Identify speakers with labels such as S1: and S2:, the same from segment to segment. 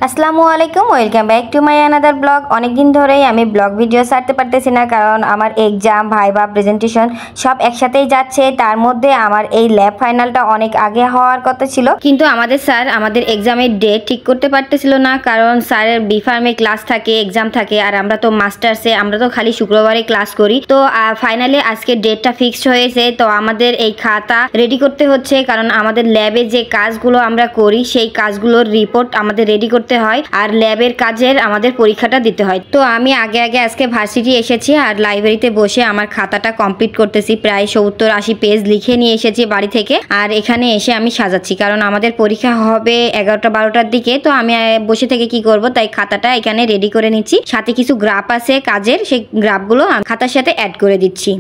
S1: আসসালামু আলাইকুম, welcome back to my another blog. অনেক দিন ধরেই আমি ব্লগ ভিডিও ছাড়তে পারতেছি না, কারণ আমার এক্সাম, ভাইবা, প্রেজেন্টেশন সব একসাথেই যাচ্ছে। তার মধ্যে আমার এই ল্যাব ফাইনালটা অনেক আগে হওয়ার কথা ছিল, কিন্তু আমাদের স্যার আমাদের এক্সামের ডেট ঠিক করতে পারতেছিল না, কারণ স্যারের বি ফার্মে ক্লাস থাকে, এক্সাম থাকে, আর আমরা তো মাস্টার্সে, আমরা তো খালি শুক্রবারে ক্লাস করি। তো ফাইনালি আজকে ডেটটা ফিক্সড হয়েছে। তো আমাদের এই খাতা রেডি করতে হচ্ছে, কারণ আমাদের ল্যাবে যে কাজগুলো আমরা করি সেই কাজগুলোর রিপোর্ট আমাদের রেডি করতে হয়, আর ল্যাবের কাজের আমাদের পরীক্ষাটা দিতে হয়। তো আমি আগে আজকে ভার্সিটি এসেছি আর লাইব্রেরিতে বসে আমার খাতাটা কমপ্লিট করতেছি। প্রায় 70-80 পেজ লিখে নিয়ে এসেছি বাড়ি থেকে, আর এখানে এসে আমি সাজাচ্ছি, কারণ আমাদের পরীক্ষা হবে 11টা-12টার দিকে। তো আমি বসে থেকে কি করব, তাই খাতাটা এখানে রেডি করে নিচ্ছি। সাথে কিছু গ্রাফ আছে কাজের, সেই গ্রাফগুলো খাতার সাথে অ্যাড করে দিচ্ছি।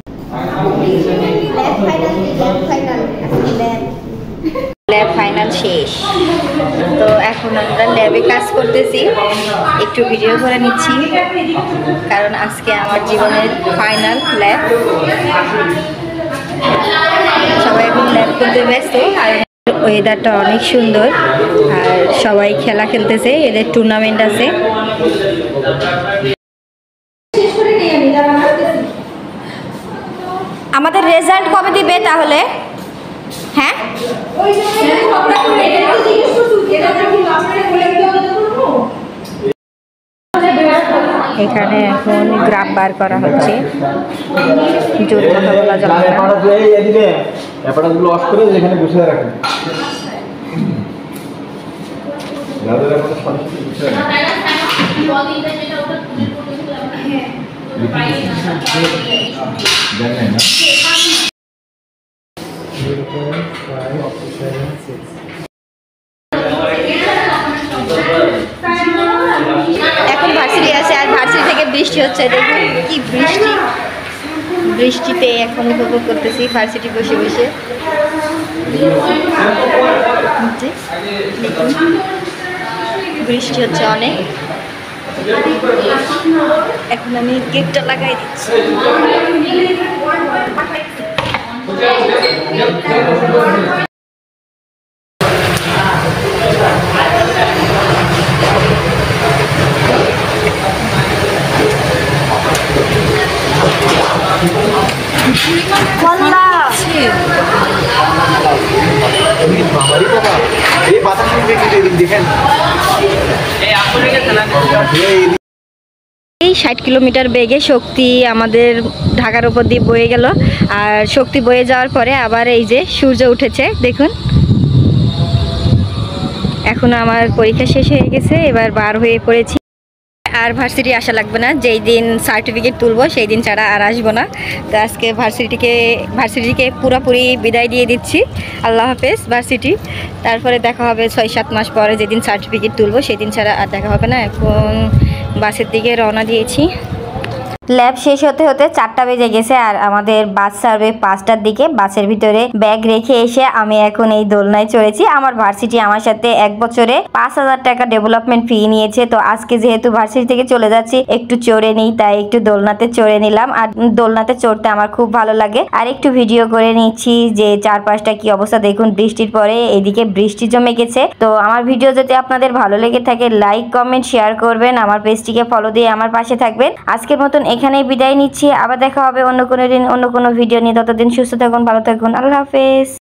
S1: ল্যাব ফাইনাল শেষ। তো এখন আমরা ল্যাবে কাজ করতেছি, একটু ভিডিও করে নিচ্ছি, কারণ আজকে আমার জীবনের ফাইনাল ল্যাব। সবাই এখন ল্যাব করতে ব্যস্ত, আর ওয়েদারটা অনেক সুন্দর, আর সবাই খেলা খেলতেছে, এদের টুর্নামেন্ট আছে। আমাদের রেজাল্ট কবে দিবে তাহলে? হ্যাঁ, এখানে এখন গ্রাফ বার করা হচ্ছে। জোর কথা বলা যাবে না। এখন ভার্সিটি আছে, আর ভার্সিটি থেকে বৃষ্টি হচ্ছে। দেখুন কি বৃষ্টি, বৃষ্টিতে এখন উপভোগ করতেছি ভার্সিটি বসে বসে। বৃষ্টি হচ্ছে অনেক। এখন আমি গেটটা লাগাই দিচ্ছি। এই 60 কিলোমিটার বেগে শক্তি আমাদের ঢাকার উপর দিয়ে বয়ে গেল, আর শক্তি বয়ে যাওয়ার পরে আবার এই যে সূর্য উঠেছে দেখুন। এখন আমার পরীক্ষা শেষ হয়ে গেছে, এবার বার হয়ে পড়েছি। আর ভার্সিটি আসা লাগবে না, যেই দিন সার্টিফিকেট তুলবো সেই দিন ছাড়া আর আসবো না। তো আজকে ভার্সিটিকে পুরোপুরি বিদায় দিয়ে দিচ্ছি। আল্লাহ হাফেজ ভার্সিটি। তারপরে দেখা হবে 6-7 মাস পরে, যেদিন সার্টিফিকেট তুলবো সেই দিন ছাড়া আর দেখা হবে না। এখন বাসের দিকে রওনা দিয়েছি। ল্যাব শেষ হতে হতে 4টা বেজে গেছে, আর আমাদের বাস ছাড়বে 5টার দিকে। বাসের ভিতরে ব্যাগ রেখে এসে আমি এখন এই দোলনায় চড়েছি। আমার ভার্সিটি আমার সাথে 1 বছরে 5000 টাকা ডেভেলপমেন্ট ফি নিয়েছে। তো আজকে যেহেতু ভার্সিটি থেকে চলে যাচ্ছি, একটু চড়ে নিই, তাই একটু দোলনাতে চড়ে নিলাম। আর দোলনাতে চড়তে আমার খুব ভালো লাগে। আর একটু ভিডিও করে নিচ্ছি যে চারপাশটা কি অবস্থা দেখুন। বৃষ্টির পরে এদিকে বৃষ্টি জমে গেছে। তো আমার ভিডিও যদি আপনাদের ভালো লেগে থাকে, লাইক, কমেন্ট, শেয়ার করবেন। আমার পেজটিকে ফলো দিয়ে আমার পাশে থাকবেন। আজকের মতন এখানেই বিদায় নিচ্ছি। আবার দেখা হবে অন্য কোনো দিন অন্য কোনো ভিডিও নিয়ে। ততদিন সুস্থ থাকুন, ভালো থাকুন। আল্লাহ হাফেজ।